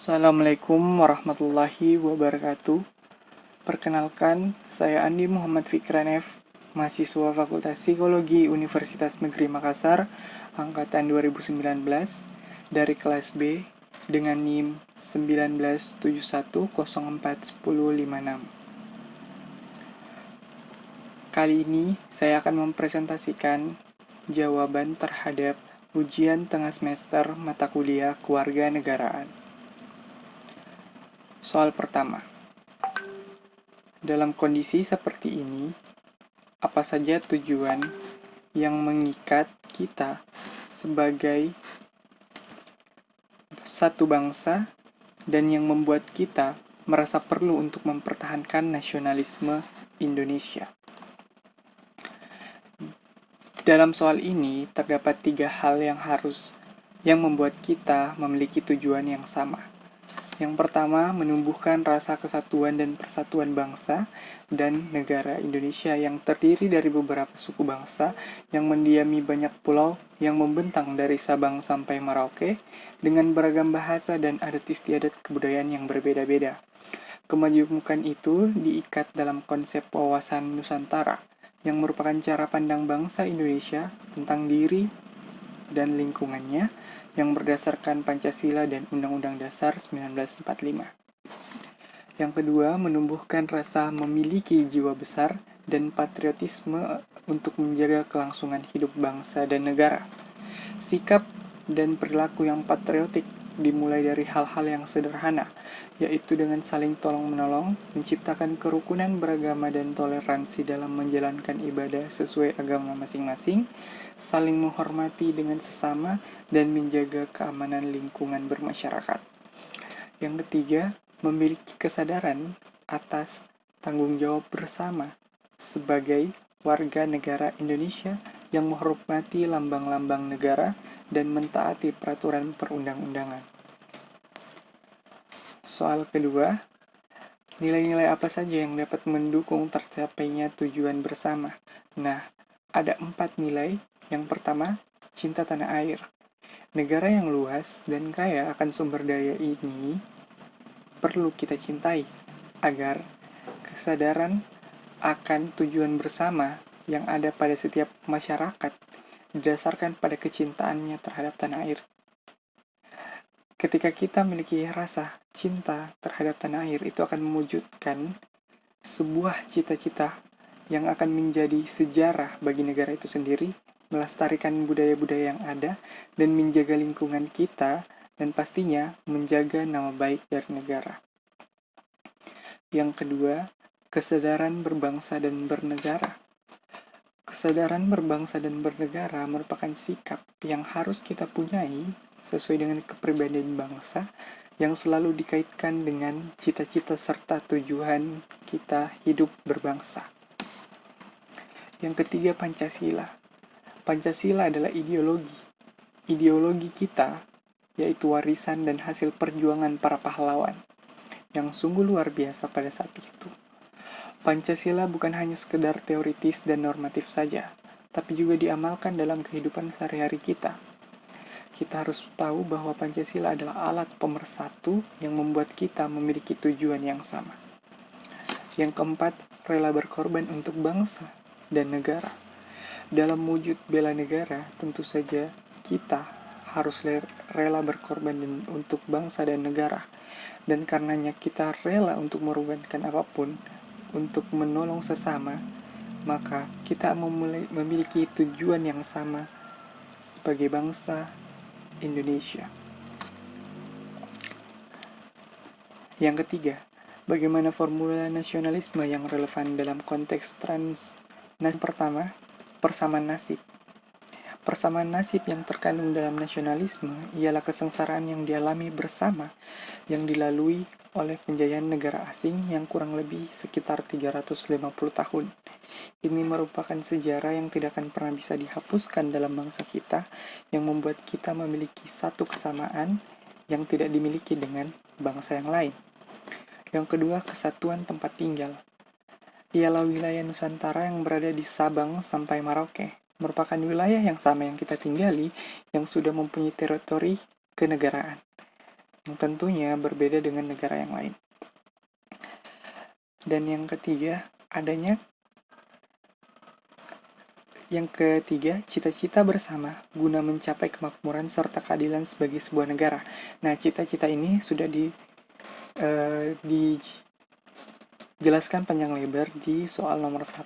Assalamualaikum warahmatullahi wabarakatuh. Perkenalkan, saya Andi Muhammad Fikranef, mahasiswa Fakultas Psikologi Universitas Negeri Makassar, angkatan 2019, dari kelas B, dengan NIM 1971041056. Kali ini, saya akan mempresentasikan jawaban terhadap ujian tengah semester mata kuliah kewarganegaraan. Soal pertama. Dalam kondisi seperti ini, apa saja tujuan yang mengikat kita sebagai satu bangsa dan yang membuat kita merasa perlu untuk mempertahankan nasionalisme Indonesia? Dalam soal ini, terdapat 3 hal yang membuat kita memiliki tujuan yang sama. Yang pertama, menumbuhkan rasa kesatuan dan persatuan bangsa dan negara Indonesia yang terdiri dari beberapa suku bangsa yang mendiami banyak pulau yang membentang dari Sabang sampai Merauke dengan beragam bahasa dan adat istiadat kebudayaan yang berbeda-beda. Kemajemukan itu diikat dalam konsep wawasan Nusantara yang merupakan cara pandang bangsa Indonesia tentang diri dan lingkungannya yang berdasarkan Pancasila dan Undang-Undang Dasar 1945. Yang kedua, menumbuhkan rasa memiliki jiwa besar dan patriotisme untuk menjaga kelangsungan hidup bangsa dan negara. Sikap dan perilaku yang patriotik dimulai dari hal-hal yang sederhana, yaitu dengan saling tolong-menolong, menciptakan kerukunan beragama dan toleransi dalam menjalankan ibadah sesuai agama masing-masing, saling menghormati dengan sesama, dan menjaga keamanan lingkungan bermasyarakat. Yang ketiga, memiliki kesadaran atas tanggung jawab bersama sebagai warga negara Indonesia yang menghormati lambang-lambang negara dan mentaati peraturan perundang-undangan. Soal kedua, nilai-nilai apa saja yang dapat mendukung tercapainya tujuan bersama? Nah, ada 4 nilai. Yang pertama, cinta tanah air. Negara yang luas dan kaya akan sumber daya ini perlu kita cintai agar kesadaran akan tujuan bersama yang ada pada setiap masyarakat didasarkan pada kecintaannya terhadap tanah air. Ketika kita memiliki rasa cinta terhadap tanah air, itu akan mewujudkan sebuah cita-cita yang akan menjadi sejarah bagi negara itu sendiri, melestarikan budaya-budaya yang ada, dan menjaga lingkungan kita, dan pastinya menjaga nama baik dari negara. Yang kedua, kesadaran berbangsa dan bernegara. Kesadaran berbangsa dan bernegara merupakan sikap yang harus kita punyai sesuai dengan kepribadian bangsa yang selalu dikaitkan dengan cita-cita serta tujuan kita hidup berbangsa. Yang ketiga, Pancasila. Pancasila adalah ideologi. Ideologi kita yaitu warisan dan hasil perjuangan para pahlawan yang sungguh luar biasa pada saat itu. Pancasila bukan hanya sekedar teoritis dan normatif saja, tapi juga diamalkan dalam kehidupan sehari-hari kita. Kita harus tahu bahwa Pancasila adalah alat pemersatu yang membuat kita memiliki tujuan yang sama. Yang keempat, rela berkorban untuk bangsa dan negara. Dalam wujud bela negara, tentu saja kita harus rela berkorban untuk bangsa dan negara. Dan karenanya kita rela untuk mengorbankan apapun untuk menolong sesama, maka kita memiliki tujuan yang sama sebagai bangsa Indonesia. Yang ketiga, bagaimana formula nasionalisme yang relevan dalam konteks pertama, persamaan nasib. Persamaan nasib yang terkandung dalam nasionalisme ialah kesengsaraan yang dialami bersama yang dilalui oleh penjajahan negara asing yang kurang lebih sekitar 350 tahun. Ini merupakan sejarah yang tidak akan pernah bisa dihapuskan dalam bangsa kita, yang membuat kita memiliki satu kesamaan yang tidak dimiliki dengan bangsa yang lain. Yang kedua, kesatuan tempat tinggal. Ialah wilayah Nusantara yang berada di Sabang sampai Merauke. Merupakan wilayah yang sama yang kita tinggali, yang sudah mempunyai teritori kenegaraan. yang tentunya berbeda dengan negara yang lain. Dan yang ketiga, cita-cita bersama guna mencapai kemakmuran serta keadilan sebagai sebuah negara. Nah, cita-cita ini sudah dijelaskan panjang lebar di soal nomor 1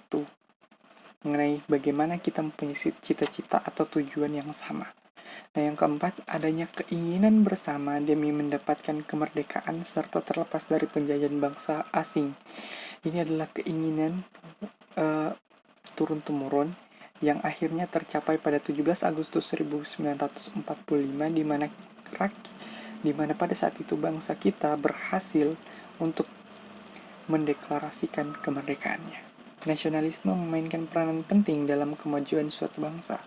mengenai bagaimana kita mempunyai cita-cita atau tujuan yang sama. Nah, yang keempat, adanya keinginan bersama demi mendapatkan kemerdekaan serta terlepas dari penjajahan bangsa asing. Ini adalah keinginan turun-temurun yang akhirnya tercapai pada 17 Agustus 1945 di mana pada saat itu bangsa kita berhasil untuk mendeklarasikan kemerdekaannya. Nasionalisme memainkan peranan penting dalam kemajuan suatu bangsa.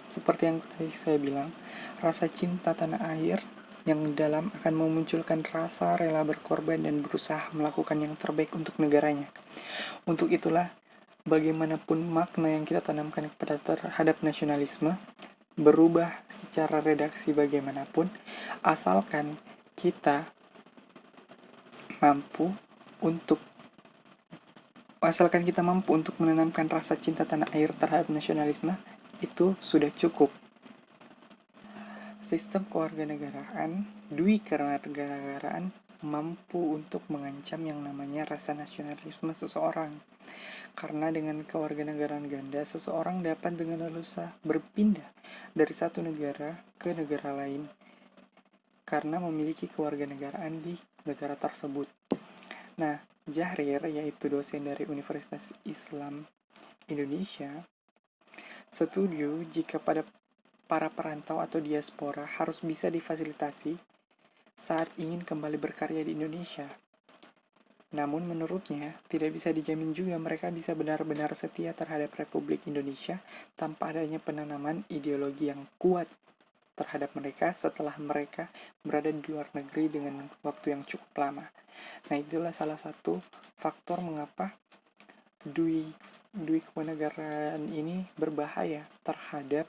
Seperti yang tadi saya bilang, rasa cinta tanah air yang dalam akan memunculkan rasa rela berkorban dan berusaha melakukan yang terbaik untuk negaranya. Untuk itulah, bagaimanapun makna yang kita tanamkan terhadap nasionalisme, berubah secara redaksi bagaimanapun, asalkan kita mampu untuk menanamkan rasa cinta tanah air terhadap nasionalisme, itu sudah cukup. Sistem kewarganegaraan, dui kewarganegaraan mampu untuk mengancam yang namanya rasa nasionalisme seseorang. Karena dengan kewarganegaraan ganda, seseorang dapat dengan leluasa berpindah dari satu negara ke negara lain karena memiliki kewarganegaraan di negara tersebut. Nah, Jahrir, yaitu dosen dari Universitas Islam Indonesia, setuju jika pada para perantau atau diaspora harus bisa difasilitasi saat ingin kembali berkarya di Indonesia. Namun menurutnya, tidak bisa dijamin juga mereka bisa benar-benar setia terhadap Republik Indonesia tanpa adanya penanaman ideologi yang kuat terhadap mereka setelah mereka berada di luar negeri dengan waktu yang cukup lama. Nah, itulah salah satu faktor mengapa dui kewarganegaraan ini berbahaya terhadap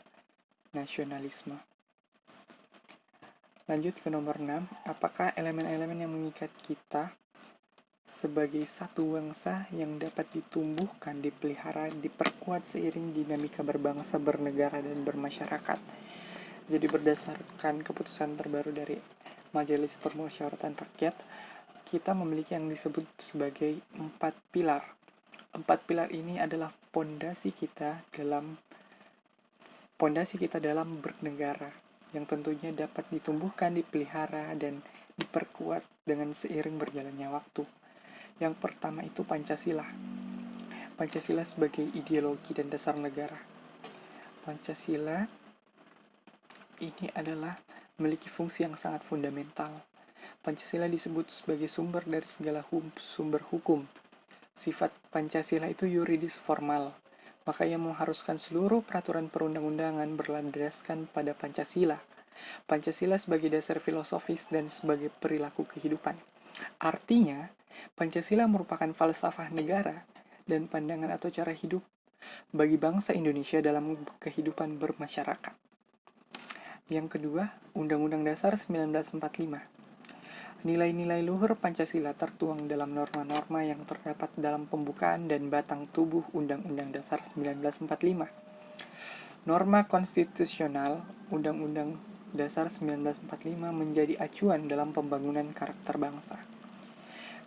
nasionalisme. Lanjut ke nomor 6, apakah elemen-elemen yang mengikat kita sebagai satu bangsa yang dapat ditumbuhkan, dipelihara, diperkuat seiring dinamika berbangsa, bernegara, dan bermasyarakat. Jadi berdasarkan keputusan terbaru dari Majelis Permusyawaratan Rakyat, kita memiliki yang disebut sebagai 4 pilar. 4 pilar ini adalah pondasi kita dalam bernegara, yang tentunya dapat ditumbuhkan, dipelihara, dan diperkuat dengan seiring berjalannya waktu. Yang pertama itu Pancasila. Pancasila sebagai ideologi dan dasar negara. Pancasila ini adalah memiliki fungsi yang sangat fundamental. Pancasila disebut sebagai sumber dari segala sumber hukum. Sifat Pancasila itu yuridis formal, maka ia mengharuskan seluruh peraturan perundang-undangan berlandaskan pada Pancasila. Pancasila sebagai dasar filosofis dan sebagai perilaku kehidupan. Artinya, Pancasila merupakan falsafah negara dan pandangan atau cara hidup bagi bangsa Indonesia dalam kehidupan bermasyarakat. Yang kedua, Undang-Undang Dasar 1945. Nilai-nilai luhur Pancasila tertuang dalam norma-norma yang terdapat dalam pembukaan dan batang tubuh Undang-Undang Dasar 1945. Norma konstitusional Undang-Undang Dasar 1945 menjadi acuan dalam pembangunan karakter bangsa.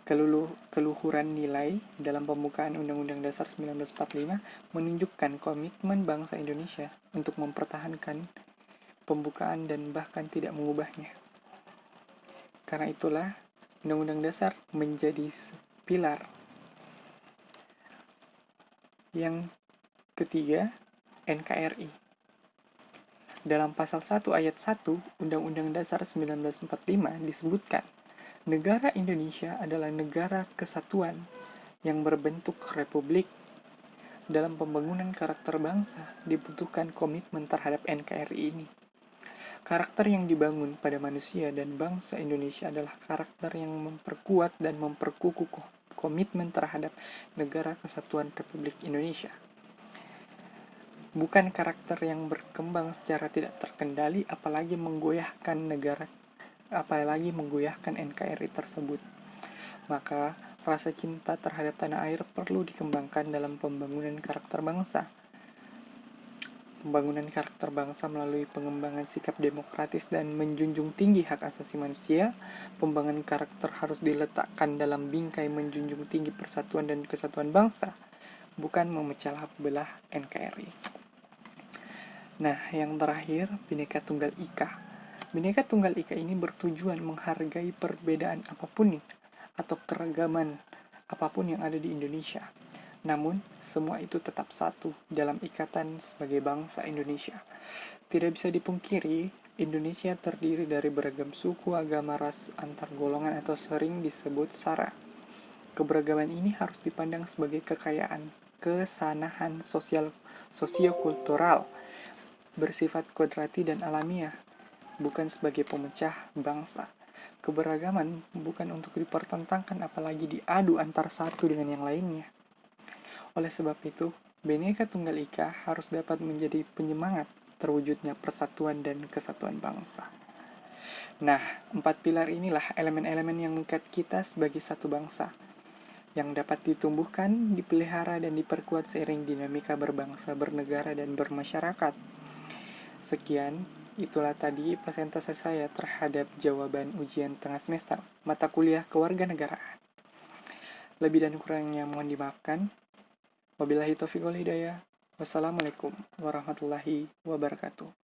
Keluhuran nilai dalam pembukaan Undang-Undang Dasar 1945 menunjukkan komitmen bangsa Indonesia untuk mempertahankan pembukaan dan bahkan tidak mengubahnya. Karena itulah, Undang-Undang Dasar menjadi pilar. Yang ketiga, NKRI. Dalam pasal 1 ayat 1 Undang-Undang Dasar 1945 disebutkan, negara Indonesia adalah negara kesatuan yang berbentuk republik. Dalam pembangunan karakter bangsa dibutuhkan komitmen terhadap NKRI ini. Karakter yang dibangun pada manusia dan bangsa Indonesia adalah karakter yang memperkuat dan memperkukuh komitmen terhadap negara kesatuan Republik Indonesia. Bukan karakter yang berkembang secara tidak terkendali, apalagi menggoyahkan negara apalagi menggoyahkan NKRI tersebut. Maka, rasa cinta terhadap tanah air perlu dikembangkan dalam pembangunan karakter bangsa. Pembangunan karakter bangsa melalui pengembangan sikap demokratis dan menjunjung tinggi hak asasi manusia. Pembangunan karakter harus diletakkan dalam bingkai menjunjung tinggi persatuan dan kesatuan bangsa, bukan memecah belah NKRI. Nah, yang terakhir, Bhinneka Tunggal Ika. Bhinneka Tunggal Ika ini bertujuan menghargai perbedaan apapun atau keragaman apapun yang ada di Indonesia. Namun, semua itu tetap satu dalam ikatan sebagai bangsa Indonesia. Tidak bisa dipungkiri, Indonesia terdiri dari beragam suku, agama, ras, antar golongan atau sering disebut SARA. Keberagaman ini harus dipandang sebagai kekayaan, kesanahan sosiokultural, bersifat kodrati dan alamiah, bukan sebagai pemecah bangsa. Keberagaman bukan untuk dipertentangkan apalagi diadu antar satu dengan yang lainnya. Oleh sebab itu, Bhinneka Tunggal Ika harus dapat menjadi penyemangat terwujudnya persatuan dan kesatuan bangsa. Nah, 4 pilar inilah elemen-elemen yang mengikat kita sebagai satu bangsa, yang dapat ditumbuhkan, dipelihara, dan diperkuat seiring dinamika berbangsa, bernegara, dan bermasyarakat. Sekian, itulah tadi presentasi saya terhadap jawaban ujian tengah semester mata kuliah kewarganegaraan. Lebih dan kurangnya mohon dimaafkan. Wabillahi taufiq wal hidayah. Wassalamualaikum warahmatullahi wabarakatuh.